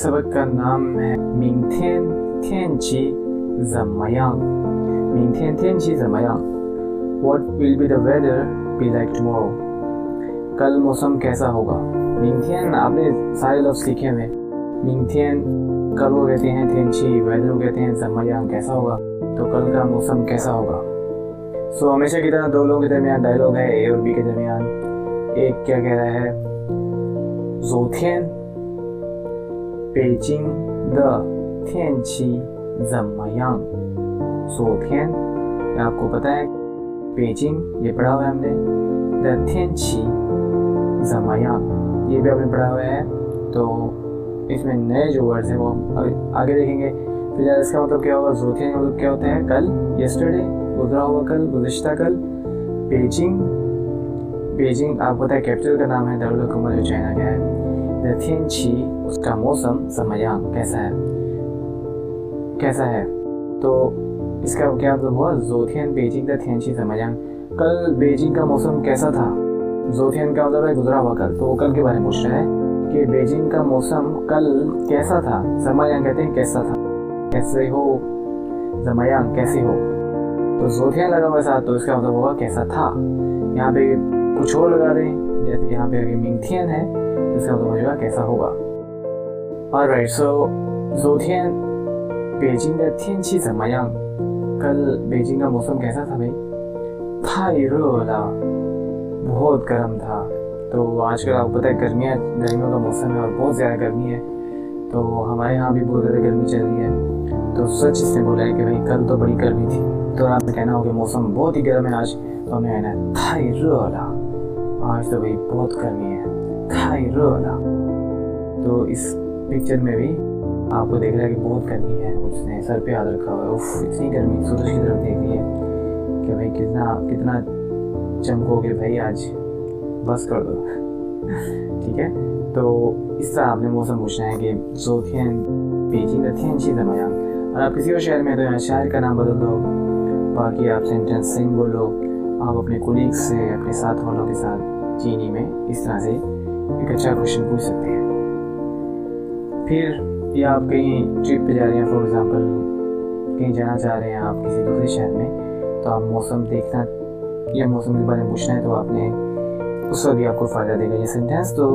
सबक का नाम है मिंगथियन tianqi ज़म्मयांग। मिंगथियन tianqi ज़म्मयांग। What will be the weather be like tomorrow? कल मौसम कैसा होगा। मिंगथियन आपने सारे लफ्ज़ सीखे हुए। मिंगथियन कल को कहते हैं, tianqi वेदर को कहते हैं, ज़म्मयांग कैसा होगा। तो कल का मौसम कैसा होगा। सो हमेशा की तरह दो लोगों के दरमियान डायलॉग है, ए और बी के दरमियान। एक क्या कह रहा है, 昨天北京的天气怎么样？昨天आपको पता है बेजिंग ये पढ़ा हुआ है हमने, द 天气怎么样ये भी आपने पढ़ा हुआ है। तो इसमें नए जो वर्ड्स हैं वो आगे देखेंगे। फिलहाल इसका मतलब क्या होगा, 昨天का मतलब क्या होता है, कल, यस्टरडे, गुजरा हुआ कल, गुज़िश्ता कल। बेजिंग आपको पता है कैपिटल का नाम है, दारुल-हुकूमत जो चाइना का है। द 天气उसका मौसम, ज़म्मयांग कैसा है। तो इसका क्या मतलब हुआ, 昨天北京的天气怎么样，कल बेजिंग का मौसम कैसा था। 昨天का मतलब है गुजरा हुआ कल, तो वो कल के बारे में पूछ रहा है कि बेजिंग का मौसम कल कैसा था। ज़म्मयांग कहते हैं कैसा था, कैसे हो, ज़म्मयांग कैसी हो। तो 昨天लगा हुआ साथ, तो इसका मतलब होगा कैसा था। यहाँ पे कुछ और लगा दें, जैसे यहाँ पे मिंगथियन है, इसका मतलब होगा कैसा होगा। Alright, so 昨天北京的天气怎么样？कल बेजिंग का मौसम कैसा था भाई।太热了，बहुत गर्म था। तो आजकल आपको पता है गर्मियों का मौसम है और बहुत ज़्यादा गर्मी है। तो हमारे यहाँ भी बहुत ज़्यादा गर्मी चल रही है। तो सच इसने बोला है कि भाई कल तो बड़ी गर्मी थी। तो आपने कहना हो कि मौसम बहुत ही गर्म है आज, तो हमें कहना है 太热了，आज तो भाई बहुत गर्मी है, 太热了। तो इस पिक्चर में भी आपको देख रहा है कि बहुत गर्मी है, उसने सर पे हाथ रखा हुआ है, उफ इतनी गर्मी, सूरज की तरफ देख रही है कि भाई कितना चमकोगे भाई आज, बस कर दो। ठीक है, तो इस तरह आपने मौसम पूछना है कि 昨天北京的天气怎么样। और आप किसी और शहर में तो यहाँ शहर का नाम बदल दो, बाकी आप सेंटेंस सेम बोलो। आप अपने कोलीग से, अपने साथ वालों के साथ चीनी में इस तरह से एक अच्छा क्वेश्चन पूछ सकते हैं। फिर या आप कहीं ट्रिप पे जा रहे हैं, फॉर एग्जांपल कहीं जाना चाह रहे हैं आप किसी दूसरे शहर में, तो आप मौसम देखना या मौसम के बारे में पूछना है, तो आपने उस वक्त भी आपको फ़ायदा देगा ये सेंटेंस। तो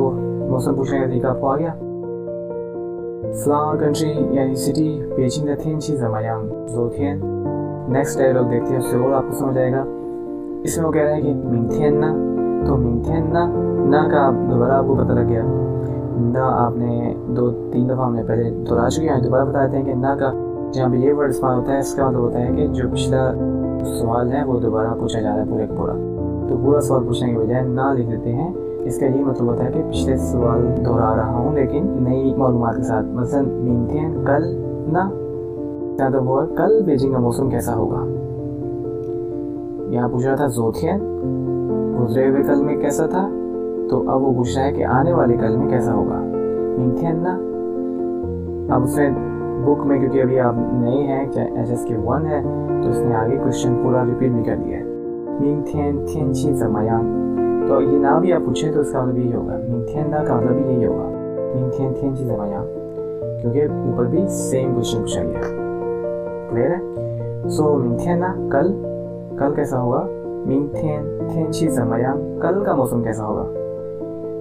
मौसम पूछने का तरीका आपको आ गया। फ्लावर कंट्री यानी सिटी, बेजिंग的天气怎么样，昨天। नेक्स्ट डायलॉग देखते हैं, उससे और आपको समझ आएगा। इसमें वो कह रहा है कि मिंगथियन ना, तो मिंगथियन ना का दोबारा आपको पता लग गया। ना आपने 2-3 दफ़ा हमने पहले दोहरा चुके हैं, दोबारा बताते हैं कि ना का जहाँ पे ये वर्ड इस्तेमाल होता है, इसका मतलब होता है कि जो पिछला सवाल है वो दोबारा पूछा जा रहा है पूरे का पूरा। तो पूरा सवाल पूछने के बजाय ना लिख देते हैं, इसका ये मतलब होता है कि पिछले सवाल दोहरा रहा हूँ लेकिन नई मालूमात के साथ। मसलन मिंगथियन कल ना, मतलब होगा कल बेजिंग का मौसम कैसा होगा। यहाँ पूछ रहा था 昨天गुजरे हुए कल में कैसा था, तो अब वो पूछ रहा है कि आने वाले कल में कैसा होगा, मिंगथियन ना। अब उसने बुक में, क्योंकि अभी आप नए हैं, चाहे HSK 1 है, तो इसने आगे क्वेश्चन पूरा रिपीट भी कर दिया है, मिंगथियन tianqi怎么样। तो ये ना भी आप पूछें तो इसका मतलब यही होगा, मिंगथियन ना का मतलब भी यही होगा, मिंगथियन tianqi怎么样, क्योंकि ऊपर भी सेम क्वेश्चन पूछा गया। क्लियर है। सो मिंगथियन ना कल कैसा होगा, मिंगथियन tianqi怎么样, कल का मौसम कैसा होगा।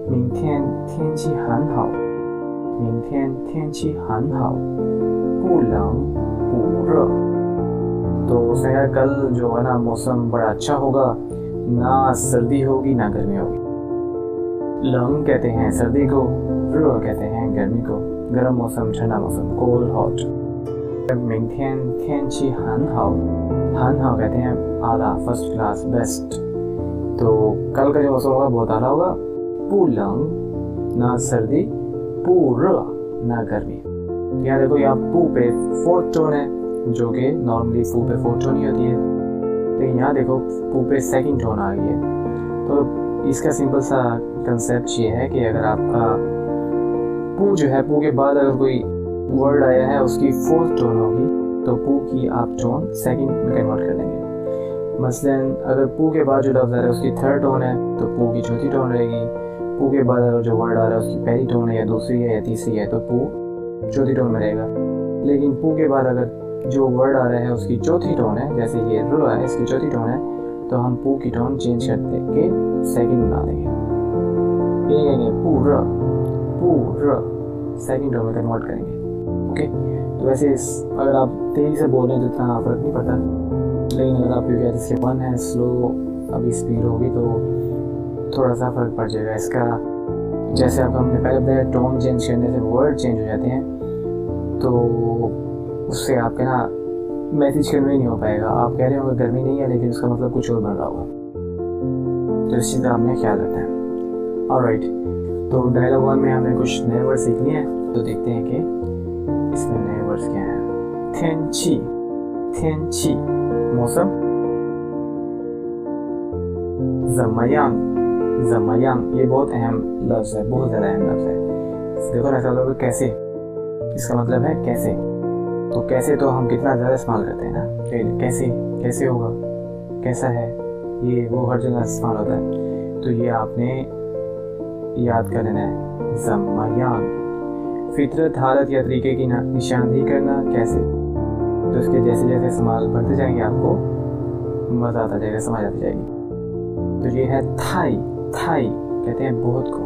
明天天气很好，明天天气很好，不冷不热। तो उसने कहा कल जो है ना मौसम बड़ा अच्छा होगा, ना सर्दी होगी ना गर्मी होगी। लंग कहते हैं सर्दी को, रो कहते हैं गर्मी को, गर्म मौसम, ठंडा मौसम, कोल्ड हॉट। 明天天气很好，很好कहते हैं आला, फर्स्ट क्लास, बेस्ट। तो कल का जो मौसम होगा बहुत आला होगा, 不冷 ना सर्दी, 不热 ना गर्मी। यहाँ देखो, यहाँ पू पे फोर्थ टोन है, जो कि नॉर्मली पू पे फोर्थ टोन ही होती है, लेकिन यहाँ देखो पू पे सेकंड टोन आ गई है। तो इसका सिंपल सा कंसेप्ट ये है कि अगर आपका पू जो है, पू के बाद अगर कोई वर्ड आया है उसकी फोर्थ टोन होगी, तो पू की आप टोन सेकंड में कन्वर्ट कर देंगे। मसलन अगर पू के बाद जो लफ्ज़ आ रहा है उसकी थर्ड टोन है, तो पू की चौथी टोन रहेगी। पू के बाद अगर जो वर्ड आ रहा है उसकी पहली टोन है या दूसरी है या तीसरी है, तो पू चौथी टोन में रहेगा। लेकिन पू के बाद अगर जो वर्ड आ रहा है उसकी चौथी टोन है, जैसे ये र है, इसकी चौथी टोन है, तो हम पू की टोन चेंज कर के सेकंड बना देंगे। ये कहेंगे पू र, सेकंड टोन में कन्वर्ट करेंगे। ओके, तो वैसे अगर आप तेजी से बोल रहे हैं तो इतना फर्क नहीं पड़ता, लेकिन अगर आप क्योंकि इसके वन है स्लो, अभी स्पीड होगी तो थोड़ा सा फर्क पड़ जाएगा इसका। जैसे अब हमने पहले बताया टोन चेंज करने से वर्ड चेंज हो जाते हैं, तो उससे आपके ना मैसेज कन्वे नहीं हो पाएगा। आप कह रहे हो गर्मी नहीं है लेकिन उसका मतलब कुछ और बन रहा होगा, तो इस चीज़ का आपने ख्याल रखना है। ऑलराइट, तो डायलॉग 1 में हमने कुछ नए वर्ड सीख लिए हैं, तो देखते हैं कि इसमें नए वर्ड्स क्या हैं।天气मौसम, ज़मयांग ये बहुत अहम लफ्ज़ है, बहुत ज़्यादा अहम लफ्ज़ है। देखो ना, ऐसा होगा कैसे, इसका मतलब है कैसे। तो कैसे तो हम कितना ज़्यादा इस्तेमाल करते हैं ना, कैसे होगा, कैसा है, ये वो हर जगह इस्तेमाल होता है। तो ये आपने याद कर लेना है, ज़मयांग। फितरत, हालत या तरीके की निशानदेही करना, कैसे। तो इसके जैसे जैसे इस्तेमाल बढ़ते जाएंगे आपको मज़ा आता जाएगा, समझ आती जाएगी। तो ये है थाई कहते हैं बहुत को।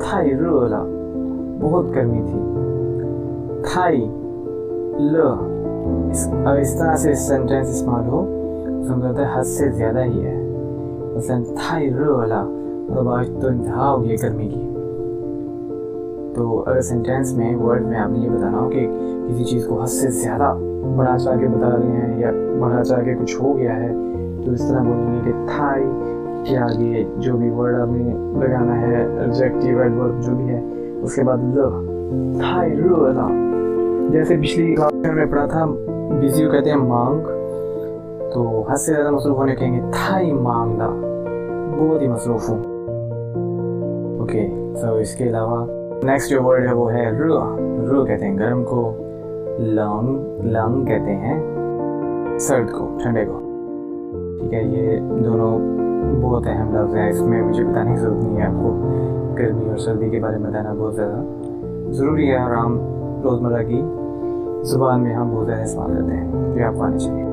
थाई रोला, बहुत गर्मी थी। थाई ल, अगर इस तरह से सेंटेंस इस्तेमाल हो तो मतलब हद से ज़्यादा ही है। मसलन थाई रोला, मतलब आज तो इंतहा हो गई गर्मी की। तो अगर सेंटेंस में वर्ड में आपने ये बताना हो कि किसी चीज़ को हद से ज़्यादा बढ़ा चढ़ा के बता रहे हैं या बढ़ा चढ़ा के कुछ हो गया है, तो इस तरह बोलेंगे कि थाई के आगे जो भी वर्ड आपने लगाना है, एडजेक्टिव एडवर्ब जो भी है, उसके बाद ल, थाई रोला। जैसे पिछली क्लास में हमने पढ़ा था बिजी को कहते हैं मांग, तो हद से ज़्यादा मसरूफ होने कहेंगे थाई मांगदा, बहुत ही मसरूफ हूँ। ओके, तो इसके अलावा नेक्स्ट जो वर्ड है वो है र कहते हैं गर्म को, लंग कहते हैं सर्द को, ठंडे को। ठीक है, ये दोनों बहुत अहम लफ्ज़ हैं, इसमें मुझे बताने की ज़रूरत नहीं है आपको। गर्मी और सर्दी के बारे में बताना बहुत ज़्यादा ज़रूरी है और हम रोज़मर्रा की ज़ुबान में हम बहुत ज़्यादा इस्तेमाल करते हैं, जो आपको आनी चाहिए।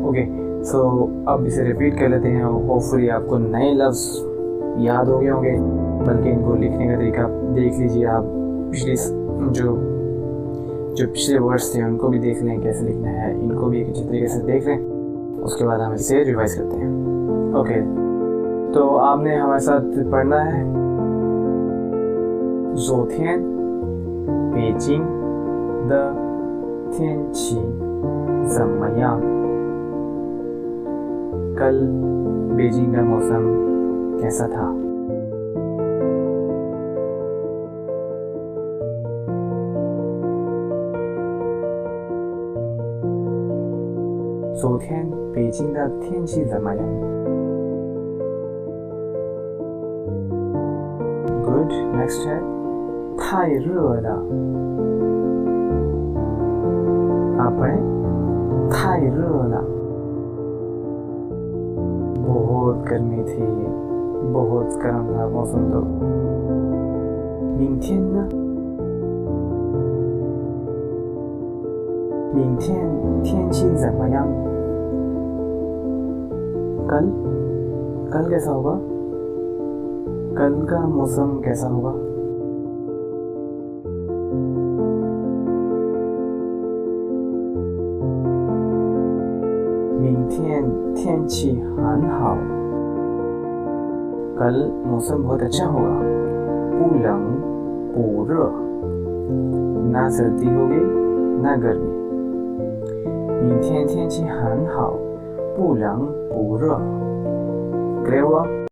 ओके, सो अब इसे रिपीट कर लेते हैं। होपफुली आपको नए लफ्ज़ याद हो गए होंगे, बल्कि इनको लिखने का तरीका देख लीजिए आप। पिछले जो पिछले वर्ड्स थे उनको भी देख लें कैसे लिखना है, इनको भी एक अच्छे तरीके से देख लें, उसके बाद हम इसे रिवाइज करते हैं। ओके, तो आपने हमारे साथ पढ़ना है 昨天北京的天气怎么样? कल बीजिंग का मौसम कैसा था?昨天北京的天气怎么样? Good. Next है 太热了。आप पढ़ें 太热了。बहुत गर्मी थी, बहुत गर्म था मौसम तो।明天呢？明天天气怎么样？कल कैसा होगा? कल का मौसम कैसा होगा?天气很好，कल मौसम बहुत अच्छा होगा। 不冷不热，ना सर्दी होगी ना गर्मी।明天天气很好，不冷不热。Clear हुआ?